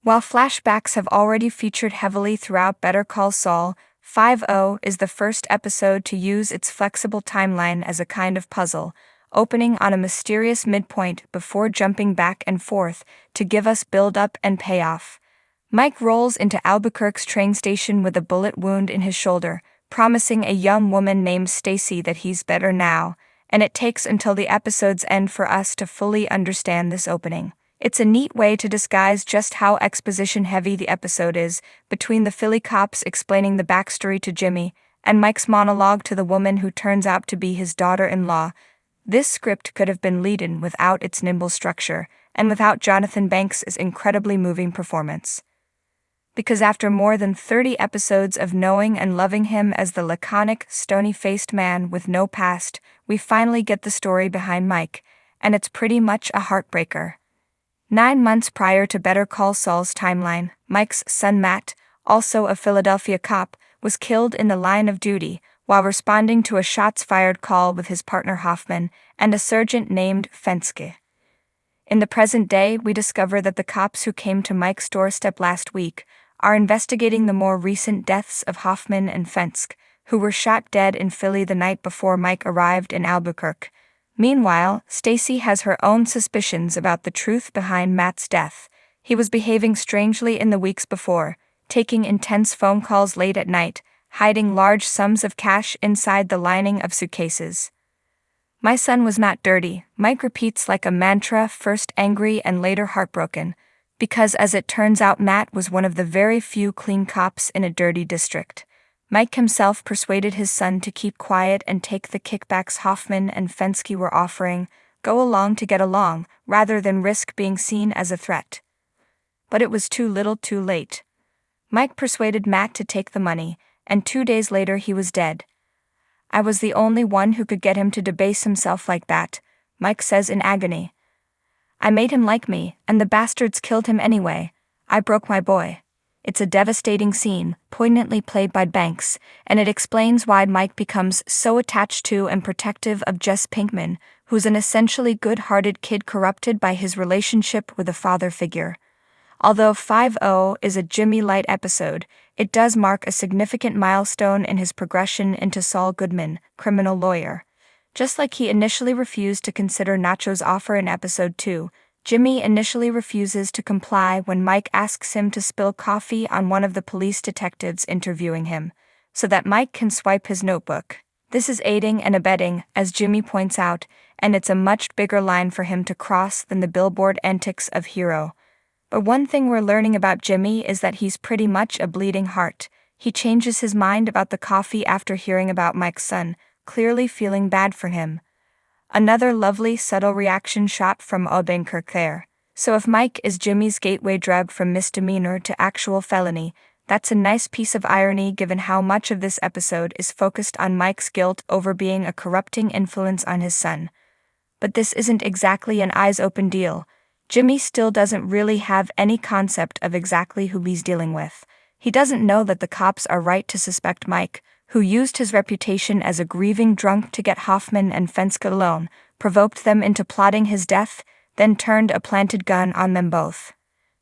While flashbacks have already featured heavily throughout Better Call Saul, 5-0 is the first episode to use its flexible timeline as a kind of puzzle, opening on a mysterious midpoint before jumping back and forth to give us build-up and payoff. Mike rolls into Albuquerque's train station with a bullet wound in his shoulder, promising a young woman named Stacy that he's better now, and it takes until the episode's end for us to fully understand this opening. It's a neat way to disguise just how exposition-heavy the episode is, between the Philly cops explaining the backstory to Jimmy and Mike's monologue to the woman who turns out to be his daughter-in-law. This script could have been leaden without its nimble structure, and without Jonathan Banks' incredibly moving performance. Because after more than 30 episodes of knowing and loving him as the laconic, stony-faced man with no past, we finally get the story behind Mike, and it's pretty much a heartbreaker. 9 months prior to Better Call Saul's timeline, Mike's son Matt, also a Philadelphia cop, was killed in the line of duty while responding to a shots-fired call with his partner Hoffman and a sergeant named Fenske. In the present day, we discover that the cops who came to Mike's doorstep last week are investigating the more recent deaths of Hoffman and Fenske, who were shot dead in Philly the night before Mike arrived in Albuquerque. Meanwhile, Stacy has her own suspicions about the truth behind Matt's death. He was behaving strangely in the weeks before, taking intense phone calls late at night, hiding large sums of cash inside the lining of suitcases. "My son was not dirty," Mike repeats like a mantra, first angry and later heartbroken, because as it turns out Matt was one of the very few clean cops in a dirty district. Mike himself persuaded his son to keep quiet and take the kickbacks Hoffman and Fenske were offering, go along to get along, rather than risk being seen as a threat. But it was too little too late. Mike persuaded Matt to take the money, and 2 days later he was dead. "I was the only one who could get him to debase himself like that," Mike says in agony. "I made him like me, and the bastards killed him anyway. I broke my boy." It's a devastating scene, poignantly played by Banks, and it explains why Mike becomes so attached to and protective of Jess Pinkman, who's an essentially good-hearted kid corrupted by his relationship with a father figure. Although 5-0 is a Jimmy Light episode, it does mark a significant milestone in his progression into Saul Goodman, criminal lawyer. Just like he initially refused to consider Nacho's offer in episode 2, Jimmy initially refuses to comply when Mike asks him to spill coffee on one of the police detectives interviewing him, so that Mike can swipe his notebook. This is aiding and abetting, as Jimmy points out, and it's a much bigger line for him to cross than the billboard antics of Hero. But one thing we're learning about Jimmy is that he's pretty much a bleeding heart. He changes his mind about the coffee after hearing about Mike's son, clearly feeling bad for him. Another lovely, subtle reaction shot from Odenkirk there. So if Mike is Jimmy's gateway drug from misdemeanor to actual felony, that's a nice piece of irony given how much of this episode is focused on Mike's guilt over being a corrupting influence on his son. But this isn't exactly an eyes-open deal. Jimmy still doesn't really have any concept of exactly who he's dealing with. He doesn't know that the cops are right to suspect Mike, who used his reputation as a grieving drunk to get Hoffman and Fenske alone, provoked them into plotting his death, then turned a planted gun on them both.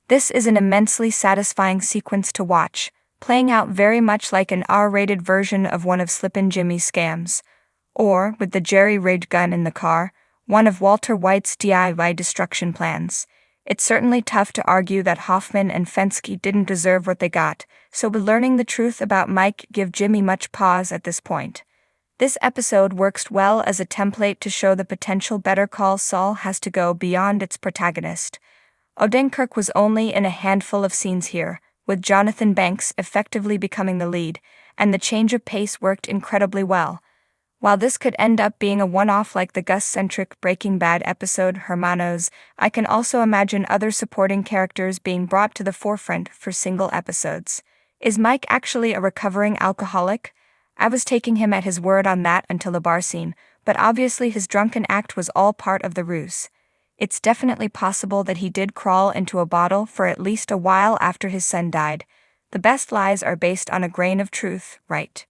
This is an immensely satisfying sequence to watch, playing out very much like an R-rated version of one of Slippin' Jimmy's scams. Or, with the jerry-rigged gun in the car, one of Walter White's DIY destruction plans. It's certainly tough to argue that Hoffman and Fenske didn't deserve what they got, so learning the truth about Mike give Jimmy much pause at this point. This episode works well as a template to show the potential Better Call Saul has to go beyond its protagonist. Odenkirk was only in a handful of scenes here, with Jonathan Banks effectively becoming the lead, and the change of pace worked incredibly well. While this could end up being a one-off like the Gus-centric Breaking Bad episode Hermanos, I can also imagine other supporting characters being brought to the forefront for single episodes. Is Mike actually a recovering alcoholic? I was taking him at his word on that until the bar scene, but obviously his drunken act was all part of the ruse. It's definitely possible that he did crawl into a bottle for at least a while after his son died. The best lies are based on a grain of truth, right?